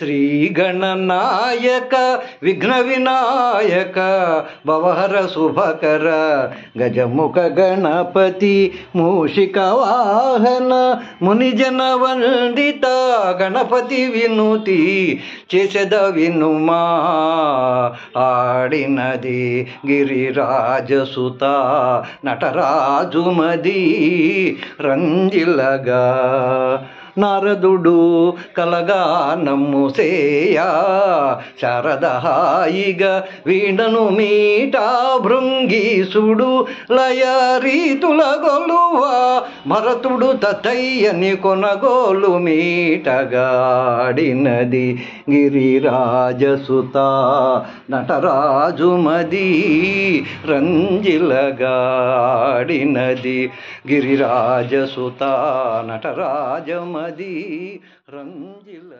శ్రీగణనాయక విఘ్న వినాయక భవహర శుభకర గజముఖ గణపతి మూషిక వాహన మునిజన వందిత గణపతి వినుతి చేసెద వినుమా ఆడినది గిరిరాజసుత నటరాజుమది రంజిలగా నారదుడు కలగానము సేయా శారదహాయిగా వీణను మీటా భృంగీసుడు లయ రీతుల గొలువా భరతుడు తతయ్యని కొనగోలు మీటగాడినది గిరిరాజసుత నటరాజుమది రంజిలగాడినది గిరిరాజసుత నటరాజమది రంజిల